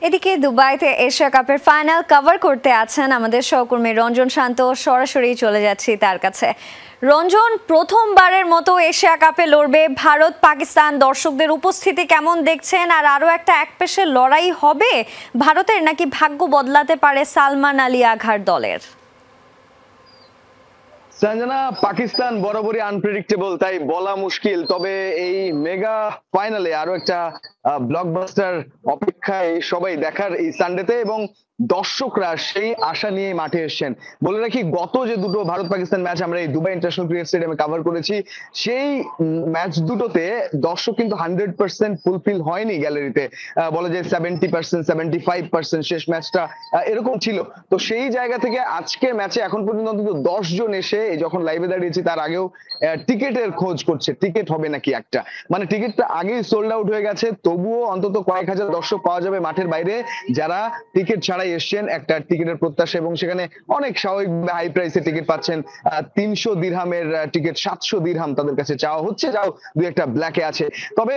এদিকে দুবাইতে এশিয়া কাপের ফাইনাল কভার করতে আছেন আমাদের সহকর্মী রঞ্জন শান্ত। সরাসরি চলে যাচ্ছি তার কাছে। রঞ্জন, প্রথমবারের মতো এশিয়া কাপে লড়বে ভারত পাকিস্তান, দর্শকদের উপস্থিতি কেমন দেখছেন? আর আরও একটা একপেশে লড়াই হবে ভারতের, নাকি ভাগ্য বদলাতে পারে সালমান আলী আঘার দলের? সঞ্জনা, পাকিস্তান বরাবরই আনপ্রেডিক্টেবল, তাই বলা মুশকিল। তবে এই মেগা ফাইনালে আরো একটা ব্লকবাস্টার অপেক্ষায় সবাই দেখার এই সানডেতে, এবং দর্শকরা সেই আশা নিয়ে মাঠে এসেছেন। বলে রাখি, গত যে দুটো ভারত পাকিস্তান ম্যাচ আমরা এই দুবাই ইন্টারন্যাশনাল ক্রিকেট স্টেডিয়ামে কভার করেছি, সেই ম্যাচ দুটোতে দর্শক কিন্তু 100% ফুলফিল হয়নি গ্যালারিতে। বলা যায় 70%, 75% শেষ ম্যাচটা এরকম ছিল। তো সেই জায়গা থেকে আজকের ম্যাচে এখন পর্যন্ত অন্তত 10 জন এসে, যখন লাইভে দাঁড়িয়েছি তার আগেও টিকেটের খোঁজ করছে, টিকিট হবে নাকি একটা। মানে টিকিটটা আগেই সোল্ড আউট হয়ে গেছে, তবুও অন্তত কয়েক হাজার দর্শক পাওয়া যাবে মাঠের বাইরে যারা টিকিট ছাড়াই এসছেন একটা টিকিটের প্রত্যাশা, এবং সেখানে অনেক স্বাভাবিক হাই প্রাইসে টিকিট পাচ্ছেন। 300 দিরহামের টিকিট 700 দিরহাম তাদের কাছে চাওয়া হচ্ছে, যাও দুই একটা ব্ল্যাকে আছে। তবে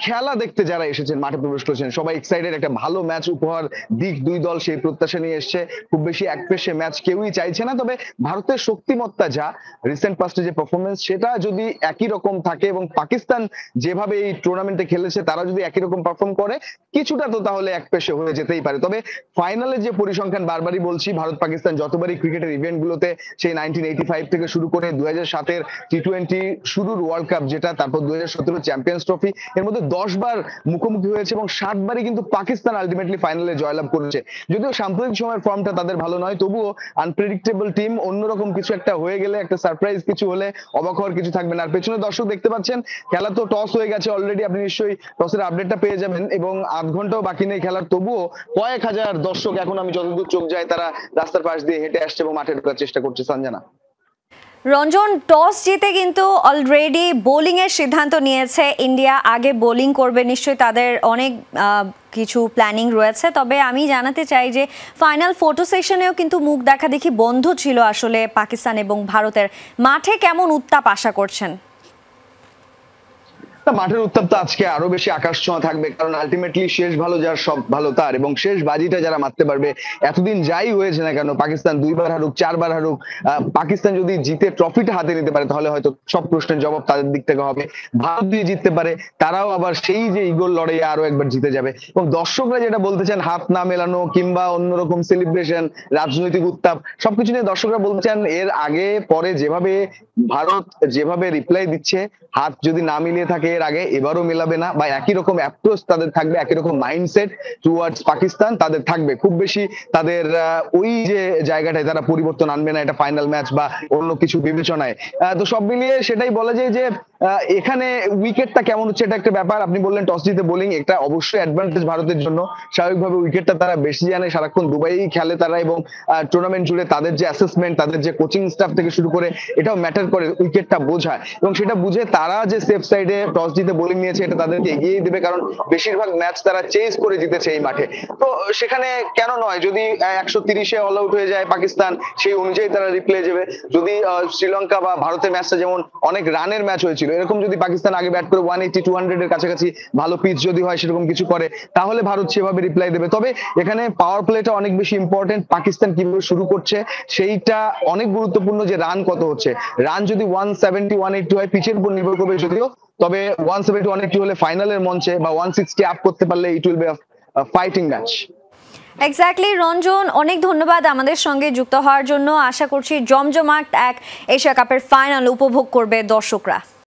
খেলা দেখতে যারা এসেছেন, মাঠে প্রবেশ করেছেন, সবাই এক্সাইটেড, একটা ভালো ম্যাচ উপহার দিক দুই দল, সেই প্রত্যাশা নিয়ে এসছে। খুব বেশি একপেশে ম্যাচ কেউই চাইছে না। তবে ভারতের শক্তিমত্তা যা, রিসেন্ট পাস্টে যে পারফরমেন্স, সেটা যদি একই রকম থাকে এবং পাকিস্তান যেভাবে এই টুর্নামেন্টে খেলেছে তারা যদি একই রকম পারফর্ম করে, কিছুটা তো তাহলে একপেশে হয়ে যেতেই পারে। তবে ফাইনালে যে পরিসংখ্যান বারবারই বলছি, ভারত পাকিস্তান যতবারই ক্রিকেটের ইভেন্ট গুলোতে, সেই 1985 থেকে শুরু করে 2007-এর টি20 শুরুর ওয়ার্ল্ড কাপ যেটা, তারপর 2017 চ্যাম্পিয়ন্স ট্রফি, এর মধ্যে 10 বার মুখোমুখি হয়েছে এবং 7 বারই কিন্তু পাকিস্তান আলটিমেটলি ফাইনালে জয়লাভ করেছে। যদিও সাম্প্রতিক সময়ের ফর্মটা তাদের ভালো নয়, তবুও আনপ্রেডিক্টেবল টিম, অন্যরকম কিছু একটা হয়ে গেলে, একটা সারপ্রাইজ কিছু হলে অবাক হওয়ার কিছু থাকবে না। আর পেছনে দর্শক দেখতে পাচ্ছেন, খেলা তো টস হয়ে গেছে অলরেডি, আপনি নিশ্চয়ই টসের আপডেটটা পেয়ে যাবেন, এবং আধ ঘন্টাও বাকি নেই খেলার, তবুও কয়েক হাজার দর্শক এখন আমি যতদূর চোখ যায় তারা রাস্তার পাশ দিয়ে হেঁটে আসছে এবং মাঠে ঢোকার চেষ্টা করছে। সঞ্জনা, রঞ্জন, টস জিতে কিন্তু অলরেডি বোলিং এর সিদ্ধান্ত নিয়েছে ইন্ডিয়া। আগে বোলিং করবে, নিশ্চয়ই তাদের অনেক কিছু প্ল্যানিং রয়েছে। তবে আমি জানাতে চাই যে ফাইনাল ফটো সেশনেও কিন্তু মুখ দেখা দেখি বন্ধ ছিল আসলে পাকিস্তান এবং ভারতের। মাঠে কেমন উত্তাপ আশা করছেন? মাঠের উত্তাপ তো আজকে আরো বেশি আকাশ ছোঁয়া থাকবে, কারণ আলটিমেটলি শেষ ভালো যার সব ভালো তার, এবং শেষ বাজিটা যারা মারতে পারবে। এতদিন যাই হয়েছে না কেন, পাকিস্তান 2 বার হারুক 4 বার হারুক, পাকিস্তান যদি জিতে ট্রফিটা হাতে নিতে পারে, তাহলে হয়তো সব প্রশ্নের জবাব তাদের দিক থেকে হবে। ভারত যদি জিততে পারে, তারাও আবার সেই যে ইগোর লড়াইয়ে আরো একবার জিতে যাবে। এবং দর্শকরা যেটা বলতে চান, হাত না মেলানো কিংবা অন্যরকম সেলিব্রেশন, রাজনৈতিক উত্তাপ, সবকিছু নিয়ে দর্শকরা বলতে চান এর আগে পরে যেভাবে ভারত যেভাবে রিপ্লাই দিচ্ছে, হাত যদি না মিলিয়ে থাকে এর আগে, এবারও মেলাবে না, বা একই রকম অ্যাপ্রোচ তাদের থাকবে, একই রকম মাইন্ডসেট টুয়ার্ডস পাকিস্তান তাদের থাকবে। খুব বেশি তাদের ওই যে জায়গাটায় তারা পরিবর্তন আনবে না, এটা ফাইনাল ম্যাচ বা অন্য কিছু বিবেচনায়। তো সব মিলিয়ে সেটাই বলা যায় যে এখানে উইকেটটা কেমন হচ্ছে এটা একটা ব্যাপার। আপনি বললেন টস জিতে বোলিং, এটা অবশ্যই অ্যাডভান্টেজ ভারতের জন্য। স্বাভাবিকভাবে উইকেটটা তারা বেশি জানে, সারাক্ষণ দুবাই খেলে তারা, এবং টুর্নামেন্ট জুড়ে তাদের যে অ্যাসেসমেন্ট, তাদের যে কোচিং স্টাফ থেকে শুরু করে, এটাও ম্যাটার করে, উইকেটটা বোঝায়। এবং সেটা বুঝে তারা যে সেফ সাইডে টস জিতে বোলিং নিয়েছে, এটা তাদেরকে এগিয়ে দেবে, কারণ বেশিরভাগ ম্যাচ তারা চেজ করে জিতেছে এই মাঠে। তো সেখানে কেন নয়, যদি 130-এ অল আউট হয়ে যায় পাকিস্তান, সেই অনুযায়ী তারা রিপ্লে যাবে। যদি শ্রীলঙ্কা বা ভারতের ম্যাচটা যেমন অনেক রানের ম্যাচ হয়েছিল, এরকম যদি পাকিস্তান আগে ব্যাট করে 180-200 এর কাছাকাছি, ভালো পিচ যদি হয় সেরকম কিছু করে, তাহলে ভারত সেভাবে রিপ্লাই দেবে। তবে এখানে পাওয়ার প্লেটা অনেক বেশি ইম্পর্টেন্ট। পাকিস্তান কিভাবে শুরু করছে সেইটা অনেক গুরুত্বপূর্ণ, যে রান কত হচ্ছে। রান যদি 170-180 হয়, পিচের উপর নির্ভর করবে যদিও, তবে 170-180 হলে ফাইনালের মঞ্চে, বা 160 আপ করতে পারলে it will be a fighting match. Exactly Ranjan, অনেক ধন্যবাদ আমাদের সঙ্গে যুক্ত হওয়ার জন্য। আশা করছি জমজমাট এক এশিয়া কাপের ফাইনাল উপভোগ করবে দর্শকরা।